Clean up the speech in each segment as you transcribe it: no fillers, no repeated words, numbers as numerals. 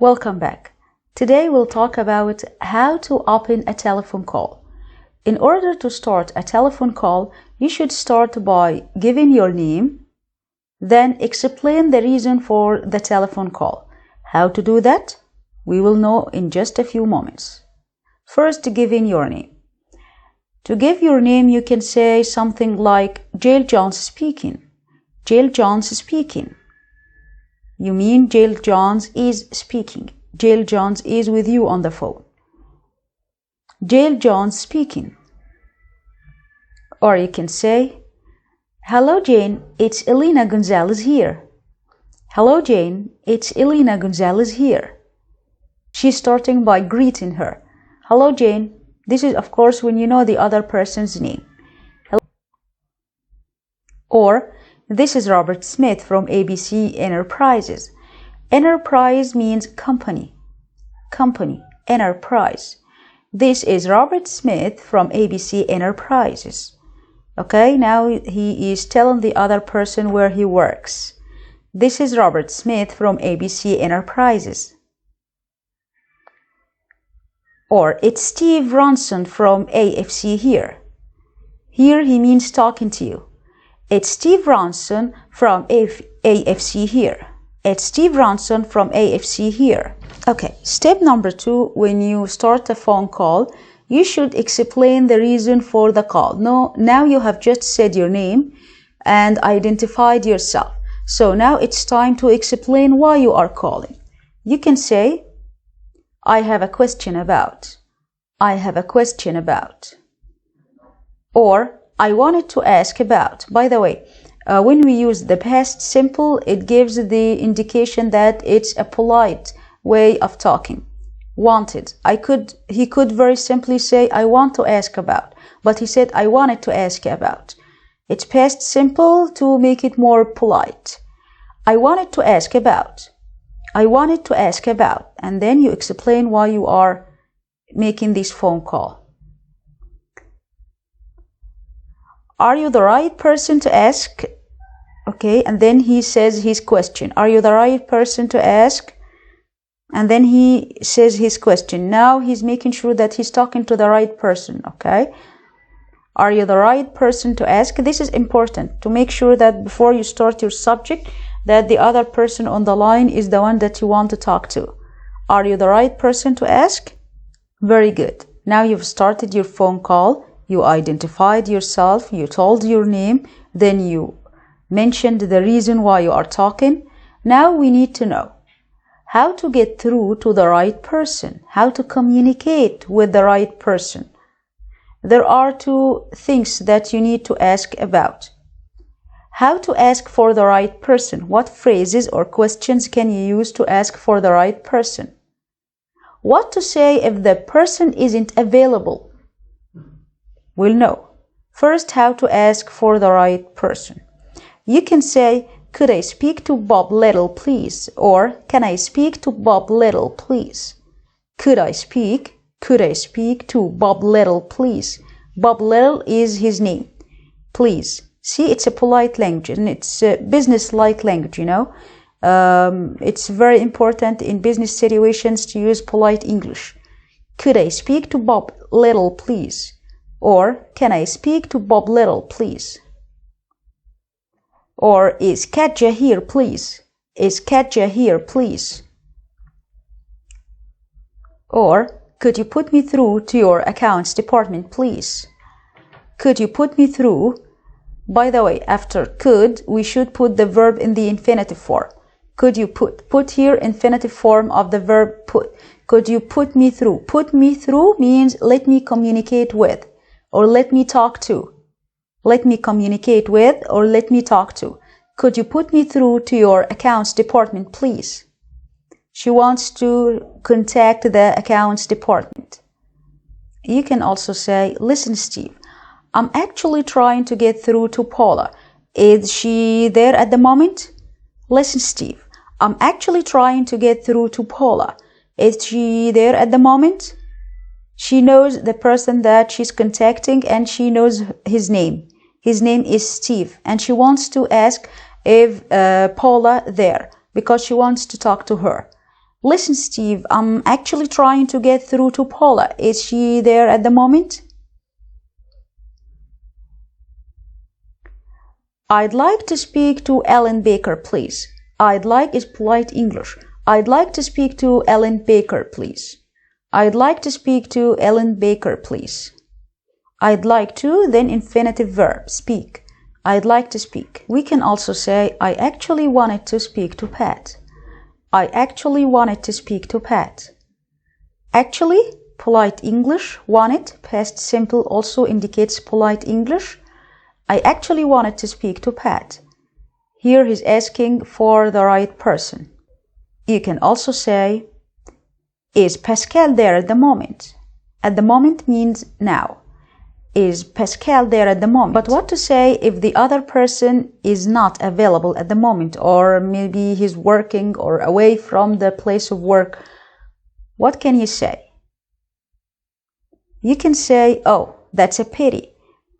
Welcome back. Today we'll talk about how to open a telephone call. In order to start a telephone call, you should start by giving your name, then explain the reason for the telephone call. How to do that? We will know in just a few moments. First, giving your name. To give your name, you can say something like Jail Jones speaking. Jail Jones speaking. You mean Jail Jones is speaking. Jail Jones is with you on the phone. Jail Jones speaking. Or you can say, Hello Jane, it's Elena Gonzalez here. Hello Jane, it's Elena Gonzalez here. She's starting by greeting her. Hello Jane. This is of course when you know the other person's name. Hello. Or this is Robert Smith from ABC Enterprises. Enterprise means company. Company, enterprise. This is Robert Smith from ABC Enterprises. Okay, now he is telling the other person where he works. This is Robert Smith from ABC Enterprises. Or it's Steve Ronson from AFC here. Here he means talking to you. It's Steve Ronson from AFC here. It's Steve Ronson from AFC here. Okay, step number 2, when you start a phone call, you should explain the reason for the call. Now you have just said your name and identified yourself. So now it's time to explain why you are calling. You can say, I have a question about. I have a question about. Or, I wanted to ask about. By the way, when we use the past simple, it gives the indication that it's a polite way of talking. Wanted. He could very simply say, I want to ask about. But he said, I wanted to ask about. It's past simple to make it more polite. I wanted to ask about. I wanted to ask about. And then you explain why you are making this phone call. Are you the right person to ask? Okay, and then he says his question. Are you the right person to ask? And then he says his question. Now he's making sure that he's talking to the right person, okay? Are you the right person to ask? This is important to make sure that before you start your subject, that the other person on the line is the one that you want to talk to. Are you the right person to ask? Very good. Now you've started your phone call. You identified yourself, you told your name, then you mentioned the reason why you are talking. Now we need to know how to get through to the right person, how to communicate with the right person. There are 2 things that you need to ask about. How to ask for the right person. What phrases or questions can you use to ask for the right person? What to say if the person isn't available? We'll know. First, how to ask for the right person. You can say, could I speak to Bob Little, please? Or, can I speak to Bob Little, please? Could I speak to Bob Little, please? Bob Little is his name. Please. See, it's a polite language and it's a business-like language, you know. It's very important in business situations to use polite English. Could I speak to Bob Little, please? Or, can I speak to Bob Little, please? Or, is Katja here, please? Is Katja here, please? Or, could you put me through to your accounts department, please? Could you put me through? By the way, after could, we should put the verb in the infinitive form. Could you put here infinitive form of the verb put. Could you put me through? Put me through means let me communicate with. Or let me talk to. Let me communicate with or let me talk to. Could you put me through to your accounts department, please? She wants to contact the accounts department. You can also say, listen, Steve, I'm actually trying to get through to Paula. Is she there at the moment? Listen, Steve, I'm actually trying to get through to Paula. Is she there at the moment? She knows the person that she's contacting and she knows his name. His name is Steve and she wants to ask if Paula there because she wants to talk to her. Listen, Steve, I'm actually trying to get through to Paula. Is she there at the moment? I'd like to speak to Ellen Baker, please. I'd like is polite English. I'd like to speak to Ellen Baker, please. I'd like to speak to Ellen Baker, please. I'd like to, then infinitive verb, speak. I'd like to speak. We can also say, I actually wanted to speak to Pat. I actually wanted to speak to Pat. Actually, polite English, wanted, past simple also indicates polite English. I actually wanted to speak to Pat. Here he's asking for the right person. You can also say, is Pascal there at the moment? At the moment means now. Is Pascal there at the moment? But what to say if the other person is not available at the moment, or maybe he's working or away from the place of work? What can you say? You can say, oh, that's a pity.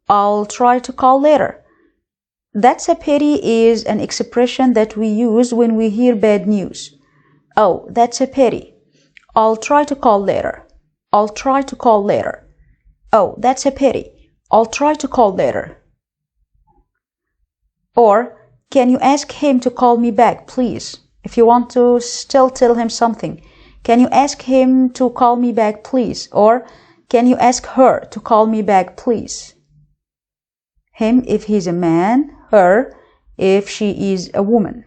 I'll try to call later. That's a pity is an expression that we use when we hear bad news. Oh, that's a pity. I'll try to call later. I'll try to call later. Oh, that's a pity. I'll try to call later. Or, can you ask him to call me back, please? If you want to still tell him something. Can you ask him to call me back, please? Or, can you ask her to call me back, please? Him if he's a man, her if she is a woman.